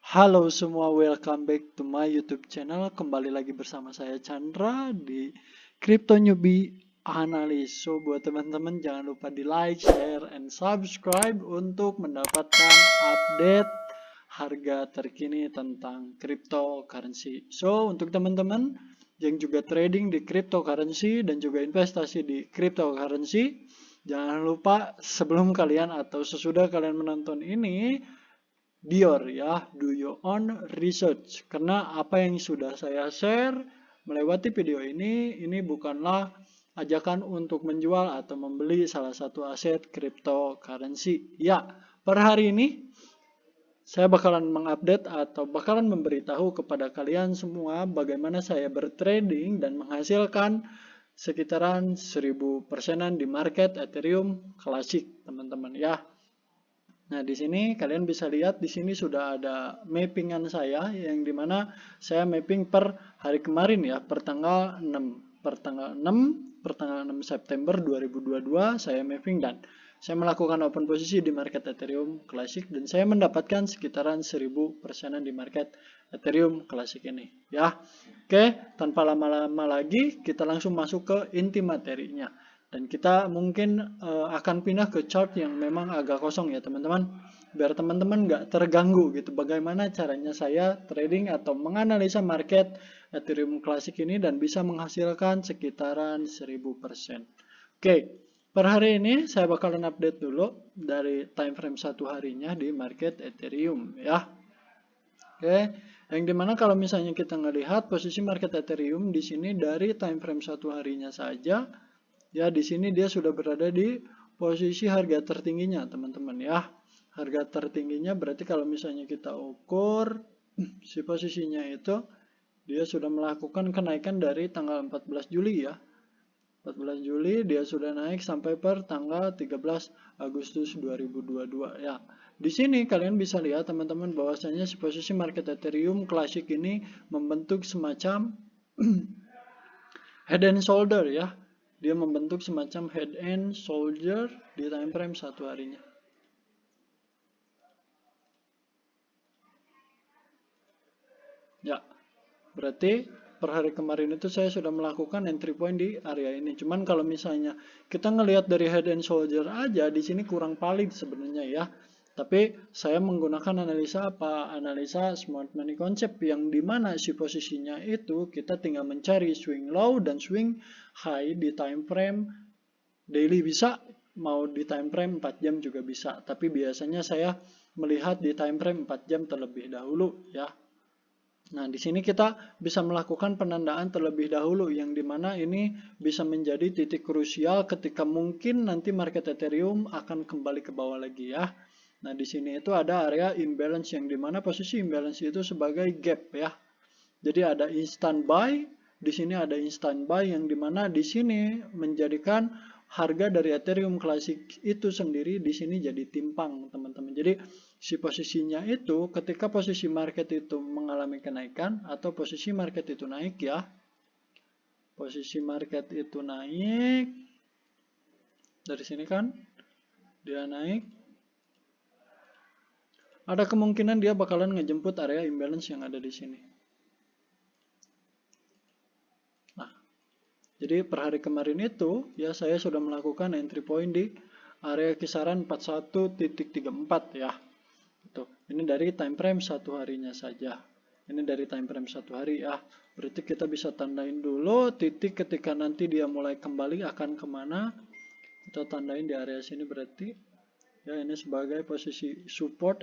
Halo semua, welcome back to my YouTube channel. Kembali lagi bersama saya Chandra di Crypto Newbie Analyst. So buat teman-teman jangan lupa di like, share, and subscribe untuk mendapatkan update harga terkini tentang cryptocurrency. So untuk teman-teman yang juga trading di cryptocurrency dan juga investasi di cryptocurrency, jangan lupa sebelum kalian atau sesudah kalian menonton ini, do your own research. Karena apa yang sudah saya share melewati video ini bukanlah ajakan untuk menjual atau membeli salah satu aset cryptocurrency. Ya, per hari ini saya bakalan mengupdate atau bakalan memberitahu kepada kalian semua bagaimana saya bertrading dan menghasilkan sekitaran 1000%-an di market Ethereum klasik, teman-teman ya. Nah, di sini kalian bisa lihat di sini sudah ada mappingan saya yang dimana saya mapping per hari kemarin ya, per tanggal 6 September 2022 saya mapping dan saya melakukan open posisi di market Ethereum Classic dan saya mendapatkan sekitaran 1000%-an di market Ethereum Classic ini ya. Oke, tanpa lama-lama lagi kita langsung masuk ke inti materinya. Dan kita mungkin akan pindah ke chart yang memang agak kosong ya teman-teman. Biar teman-teman nggak terganggu gitu. Bagaimana caranya saya trading atau menganalisa market Ethereum Classic ini dan bisa menghasilkan sekitaran 1000%. Oke, per hari ini saya bakalan update dulu dari time frame satu harinya di market Ethereum ya. Oke, yang dimana kalau misalnya kita ngelihat posisi market Ethereum di sini dari time frame satu harinya saja. Ya, di sini dia sudah berada di posisi harga tertingginya, teman-teman ya. Harga tertingginya berarti kalau misalnya kita ukur si posisinya itu dia sudah melakukan kenaikan dari tanggal 14 Juli ya. 14 Juli dia sudah naik sampai per tanggal 13 Agustus 2022 ya. Di sini kalian bisa lihat teman-teman bahwasanya si posisi market Ethereum Classic ini membentuk semacam head and shoulder ya. Dia membentuk semacam head and shoulder di time frame satu harinya. Ya, berarti per hari kemarin itu saya sudah melakukan entry point di area ini. Cuman kalau misalnya kita ngelihat dari head and shoulder aja, di sini kurang valid sebenarnya ya. Tapi saya menggunakan analisa apa? Analisa smart money concept yang dimana si posisinya itu kita tinggal mencari swing low dan swing high di time frame daily bisa, mau di time frame 4 jam juga bisa. Tapi biasanya saya melihat di time frame 4 jam terlebih dahulu ya. Nah, di sini kita bisa melakukan penandaan terlebih dahulu yang dimana ini bisa menjadi titik krusial ketika mungkin nanti market Ethereum akan kembali ke bawah lagi ya. Nah, di sini itu ada area imbalance yang dimana posisi imbalance itu sebagai gap ya. Jadi ada instant buy, di sini ada instant buy yang dimana di sini menjadikan harga dari Ethereum Classic itu sendiri di sini jadi timpang teman-teman. Jadi si posisinya itu ketika posisi market itu mengalami kenaikan atau posisi market itu naik ya. Posisi market itu naik dari sini kan dia naik. Ada kemungkinan dia bakalan ngejemput area imbalance yang ada di sini. Jadi per hari kemarin itu ya saya sudah melakukan entry point di area kisaran 41.34 ya. Itu. Ini dari time frame satu harinya saja. Ini dari time frame satu hari ya. Berarti kita bisa tandain dulu titik ketika nanti dia mulai kembali akan kemana. Kita tandain di area sini berarti ya ini sebagai posisi support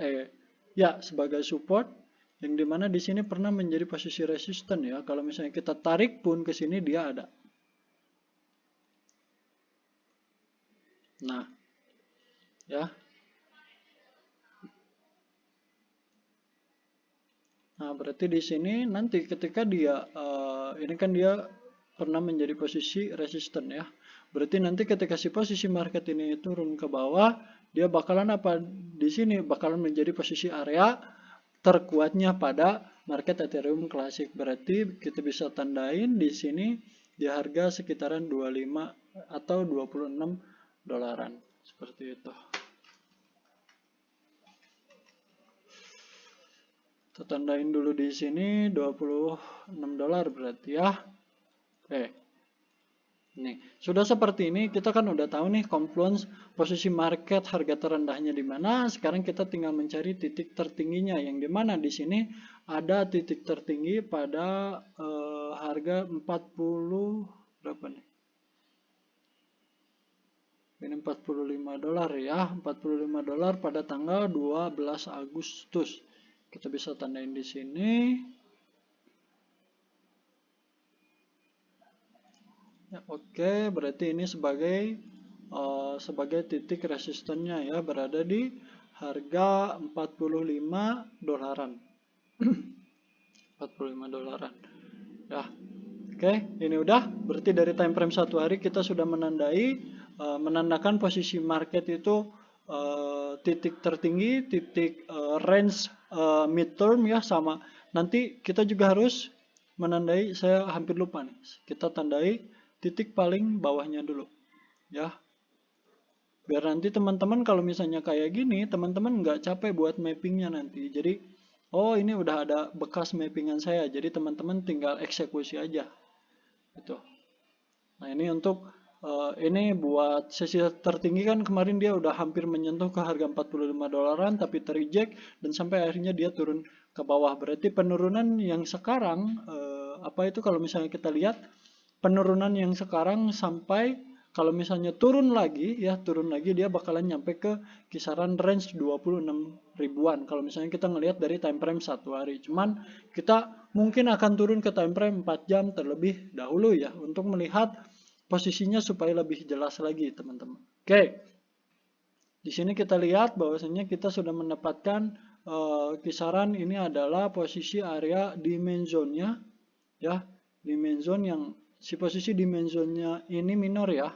ya sebagai support yang dimana di sini pernah menjadi posisi resisten ya. Kalau misalnya kita tarik pun ke sini dia ada. Nah, ya. Nah, berarti di sini nanti ketika dia ini kan dia pernah menjadi posisi resisten ya. Berarti nanti ketika si posisi market ini turun ke bawah, dia bakalan apa? Di sini bakalan menjadi posisi area terkuatnya pada market Ethereum Classic. Berarti kita bisa tandain di sini di harga sekitaran 25 atau 26 dolaran. Seperti itu. Kita tandain dulu di sini $26 berarti ya. Oke. Nih, sudah seperti ini kita kan udah tahu nih confluence posisi market harga terendahnya di mana. Sekarang kita tinggal mencari titik tertingginya yang di mana di sini ada titik tertinggi pada harga 40 berapa nih? Ini $45 ya, $45 pada tanggal 12 Agustus. Kita bisa tandain di sini. Ya, oke, berarti ini sebagai titik resistennya ya, berada di harga $45. $45 ya. Oke, ini udah berarti dari time frame 1 hari kita sudah menandakan posisi market itu titik tertinggi, titik range midterm ya, sama. Nanti kita juga harus menandai, saya hampir lupa nih, kita tandai titik paling bawahnya dulu ya, biar nanti teman-teman kalau misalnya kayak gini teman-teman nggak capek buat mappingnya nanti. Jadi oh ini udah ada bekas mappingan saya, jadi teman-teman tinggal eksekusi aja gitu. Nah ini untuk ini buat sesi tertinggi kan kemarin dia udah hampir menyentuh ke harga $45 tapi terreject dan sampai akhirnya dia turun ke bawah. Berarti penurunan yang sekarang apa itu kalau misalnya kita lihat penurunan yang sekarang sampai kalau misalnya turun lagi dia bakalan nyampe ke kisaran range 26 ribuan kalau misalnya kita ngelihat dari time frame 1 hari. Cuman kita mungkin akan turun ke time frame 4 jam terlebih dahulu ya untuk melihat posisinya supaya lebih jelas lagi teman-teman. Oke. Di sini kita lihat bahwasanya kita sudah mendapatkan kisaran ini adalah posisi area demand zone-nya ya. Demand zone yang si posisi demand zone-nya ini minor ya.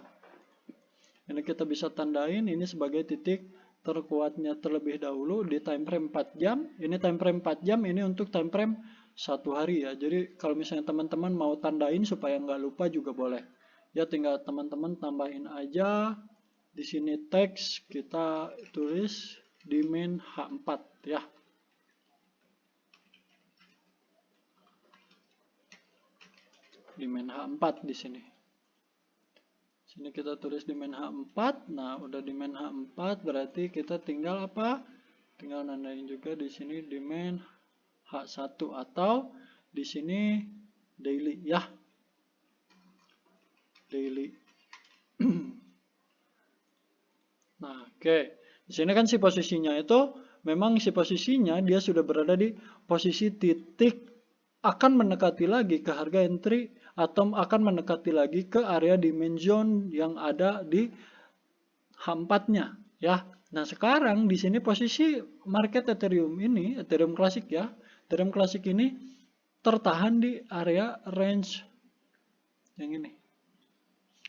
Ini kita bisa tandain ini sebagai titik terkuatnya terlebih dahulu di time frame 4 jam. Ini time frame 4 jam, ini untuk time frame 1 hari ya. Jadi kalau misalnya teman-teman mau tandain supaya nggak lupa juga boleh. Ya tinggal teman-teman tambahin aja di sini teks kita tulis demand H4 ya. Demand H4 di sini. Sini kita tulis demand H4. Nah, udah demand H4 berarti kita tinggal apa? Tinggal nandain juga di sini demand H1 atau di sini daily ya. Daily. Nah, oke. Di sini kan si posisinya itu memang si posisinya dia sudah berada di posisi titik akan mendekati lagi ke harga entry atau akan mendekati lagi ke area demand zone yang ada di H4-nya ya. Nah, sekarang di sini posisi market Ethereum ini, Ethereum klasik ya. Ethereum klasik ini tertahan di area range yang ini.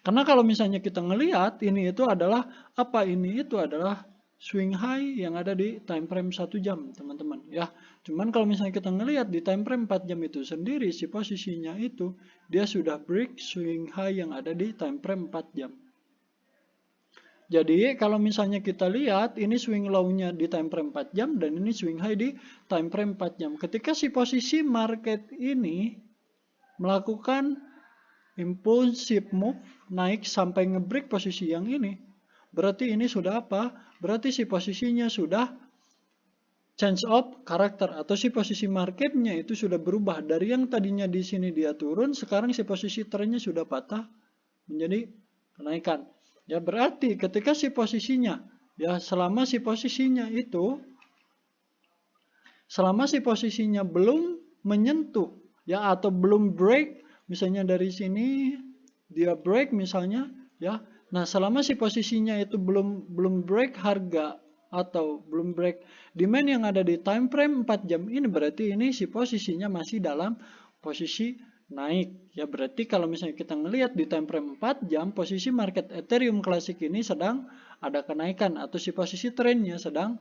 Karena kalau misalnya kita ngelihat ini itu adalah apa? Ini itu adalah swing high yang ada di time frame 1 jam, teman-teman ya. Cuman kalau misalnya kita ngelihat di time frame 4 jam itu sendiri si posisinya itu dia sudah break swing high yang ada di time frame 4 jam. Jadi kalau misalnya kita lihat ini swing low-nya di time frame 4 jam dan ini swing high di time frame 4 jam. Ketika si posisi market ini melakukan impulsive move naik sampai ngebreak posisi yang ini, berarti ini sudah apa? Berarti si posisinya sudah change of karakter atau si posisi marketnya itu sudah berubah dari yang tadinya di sini dia turun, sekarang si posisi trennya sudah patah menjadi kenaikan. Ya berarti ketika si posisinya ya selama si posisinya belum menyentuh ya atau belum break, misalnya dari sini dia break misalnya ya. Nah, selama si posisinya itu belum break harga atau belum break demand yang ada di time frame 4 jam ini, berarti ini si posisinya masih dalam posisi naik. Ya berarti kalau misalnya kita ngelihat di time frame 4 jam posisi market Ethereum klasik ini sedang ada kenaikan atau si posisi trennya sedang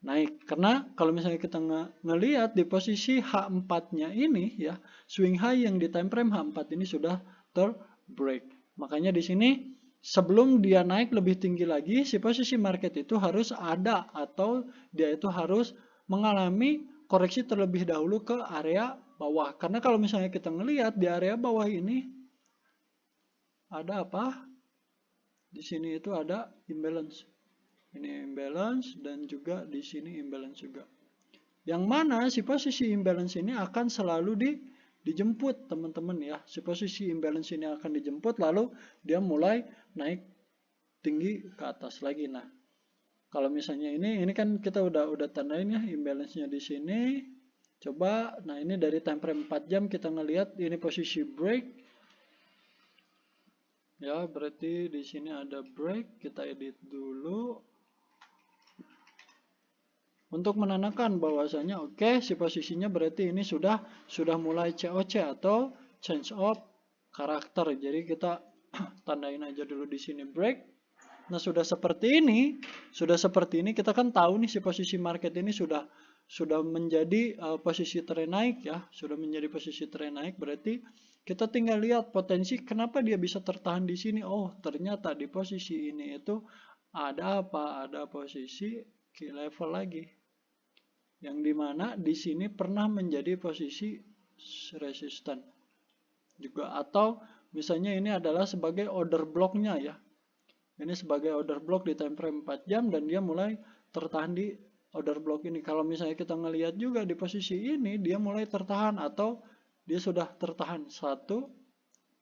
naik. Karena kalau misalnya kita ngelihat di posisi H4-nya ini ya, swing high yang di time frame H4 ini sudah terbreak. Makanya di sini sebelum dia naik lebih tinggi lagi, si posisi market itu harus ada atau dia itu harus mengalami koreksi terlebih dahulu ke area bawah. Karena kalau misalnya kita ngelihat di area bawah ini ada apa? Di sini itu ada imbalance. Ini imbalance dan juga di sini imbalance juga. Yang mana si posisi imbalance ini akan selalu dijemput, teman-teman ya. Si posisi imbalance ini akan dijemput, lalu dia mulai naik tinggi ke atas lagi. Nah, kalau misalnya ini kan kita udah tandain ya imbalance-nya di sini. Coba, nah ini dari time frame 4 jam kita ngelihat ini posisi break. Ya, berarti di sini ada break. Kita edit dulu. Untuk menandakan bahwasanya oke, si posisinya berarti ini sudah mulai COC atau change of karakter. Jadi kita tandain aja dulu di sini break. Nah, sudah seperti ini kita kan tahu nih si posisi market ini sudah menjadi posisi tren naik ya, sudah menjadi posisi tren naik, berarti kita tinggal lihat potensi kenapa dia bisa tertahan di sini. Oh, ternyata di posisi ini itu ada apa? Ada posisi key level lagi. Yang dimana di sini pernah menjadi posisi resisten juga, atau misalnya ini adalah sebagai order blocknya ya. Ini sebagai order block di time frame 4 jam dan dia mulai tertahan di order block ini. Kalau misalnya kita ngelihat juga di posisi ini dia mulai tertahan atau dia sudah tertahan 1,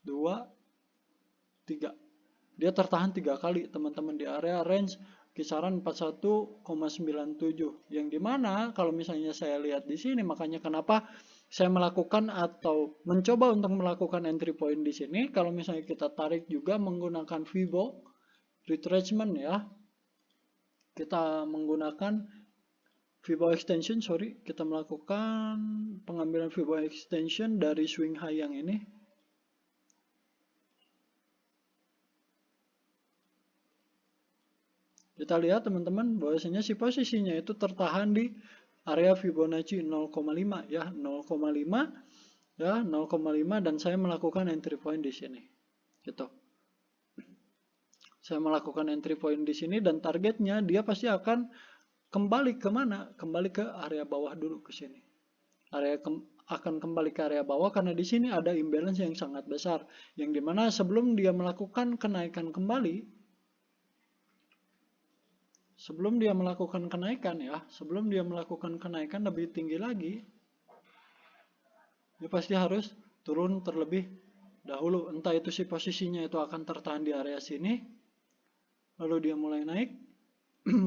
2, 3. Dia tertahan 3 kali teman-teman di area range kisaran 41,97, yang dimana kalau misalnya saya lihat di sini, makanya kenapa saya melakukan atau mencoba untuk melakukan entry point di sini. Kalau misalnya kita tarik juga menggunakan Fibo retracement ya, kita menggunakan Fibo extension, kita melakukan pengambilan Fibo extension dari swing high yang ini. Kita lihat teman-teman bahwasanya si posisinya itu tertahan di area Fibonacci 0,5 ya, 0,5 ya, 0,5, dan saya melakukan entry point di sini. Gitu. Saya melakukan entry point di sini dan targetnya dia pasti akan kembali ke mana? Kembali ke area bawah dulu ke sini. Akan kembali ke area bawah karena di sini ada imbalance yang sangat besar, yang dimana sebelum dia melakukan kenaikan kembali, sebelum dia melakukan kenaikan lebih tinggi lagi, dia pasti harus turun terlebih dahulu. Entah itu si posisinya itu akan tertahan di area sini, lalu dia mulai naik.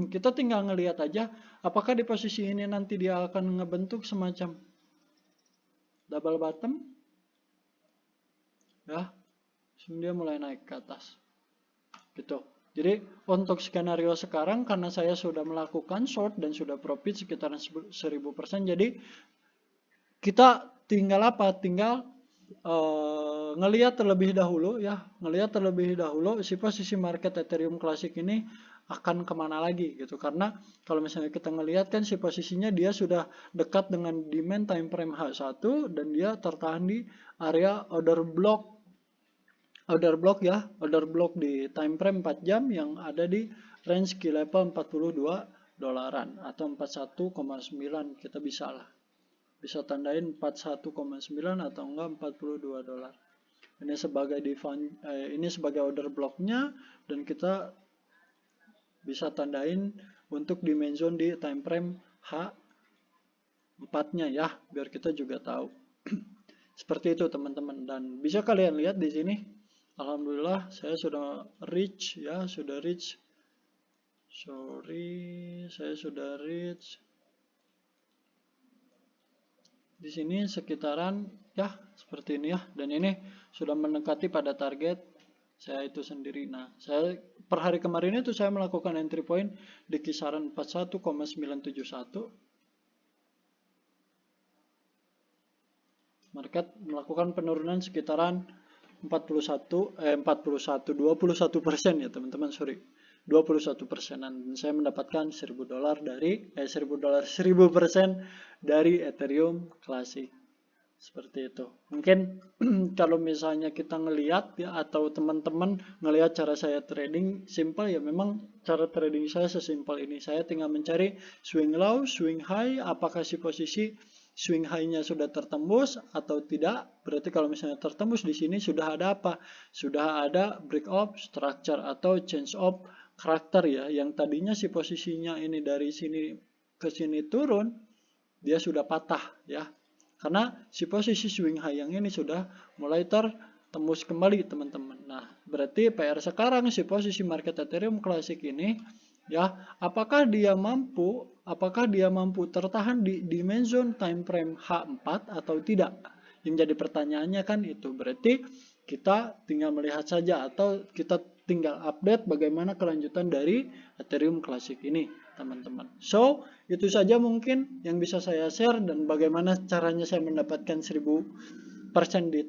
Kita tinggal ngelihat aja apakah di posisi ini nanti dia akan ngebentuk semacam double bottom ya, dia mulai naik ke atas gitu. Jadi untuk skenario sekarang karena saya sudah melakukan short dan sudah profit sekitaran 1000%, jadi kita tinggal apa? Tinggal ngelihat terlebih dahulu ya, si posisi market Ethereum Classic ini akan kemana lagi gitu. Karena kalau misalnya kita ngelihat kan si posisinya dia sudah dekat dengan demand time frame H1 dan dia tertahan di area order block ya, order block di time frame 4 jam yang ada di range key level 42 dolaran atau 41,9, kita bisa tandain 41,9 atau enggak 42 dolar. Ini sebagai order blocknya dan kita bisa tandain untuk dimension zone di time frame H4-nya ya, biar kita juga tahu. Seperti itu teman-teman, dan bisa kalian lihat di sini. Alhamdulillah saya sudah reach ya, saya sudah reach di sini sekitaran ya seperti ini ya, dan ini sudah mendekati pada target saya itu sendiri. Nah, saya per hari kemarin itu saya melakukan entry point di kisaran 41,971. Market melakukan penurunan sekitaran 21% ya teman-teman, 21%-an, dan saya mendapatkan 1000% dari Ethereum Classic Seperti itu. Mungkin kalau misalnya kita ngelihat ya, atau teman-teman ngelihat cara saya trading simple ya, memang cara trading saya sesimpel ini. Saya tinggal mencari swing low, swing high, apakah si posisi swing high-nya sudah tertembus atau tidak. Berarti kalau misalnya tertembus di sini sudah ada apa? Sudah ada break of structure atau change of karakter ya. Yang tadinya si posisinya ini dari sini ke sini turun, dia sudah patah ya. Karena si posisi swing high yang ini sudah mulai tertembus kembali teman-teman. Nah, berarti PR sekarang si posisi market Ethereum Classic ini ya, apakah dia mampu tertahan di dimension time frame H4 atau tidak? Yang jadi pertanyaannya kan itu. Berarti kita tinggal melihat saja atau kita tinggal update bagaimana kelanjutan dari Ethereum Classic ini, teman-teman. So, itu saja mungkin yang bisa saya share, dan bagaimana caranya saya mendapatkan 1000% di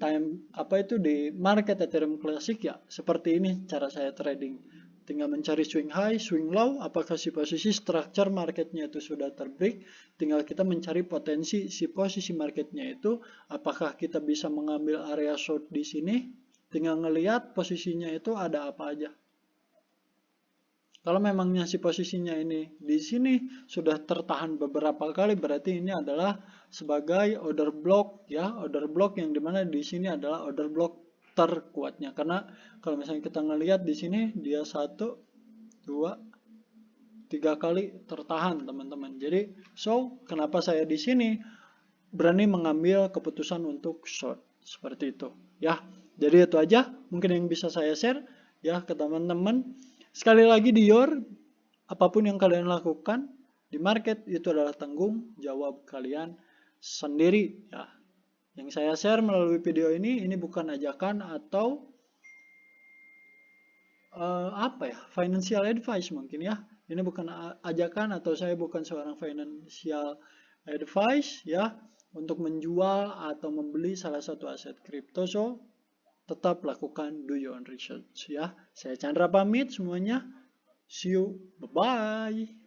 di market Ethereum Classic ya. Seperti ini cara saya trading. Tinggal mencari swing high, swing low, apakah si posisi structure marketnya itu sudah terbreak. Tinggal kita mencari potensi si posisi marketnya itu, apakah kita bisa mengambil area short di sini. Tinggal ngelihat posisinya itu ada apa aja. Kalau memangnya si posisinya ini di sini sudah tertahan beberapa kali, berarti ini adalah sebagai order block ya, order block yang dimana di sini adalah order block terkuatnya. Karena kalau misalnya kita ngelihat di sini dia 1, 2, 3 kali tertahan teman-teman. Jadi kenapa saya di sini berani mengambil keputusan untuk short seperti itu ya. Jadi itu aja mungkin yang bisa saya share ya ke teman-teman. Sekali lagi apapun yang kalian lakukan di market itu adalah tanggung jawab kalian sendiri ya. Yang saya share melalui video ini bukan ajakan atau financial advice mungkin ya. Ini bukan ajakan atau saya bukan seorang financial advice ya untuk menjual atau membeli salah satu aset kripto. So, tetap lakukan do your own research ya. Saya Chandra pamit semuanya. See you. Bye-bye.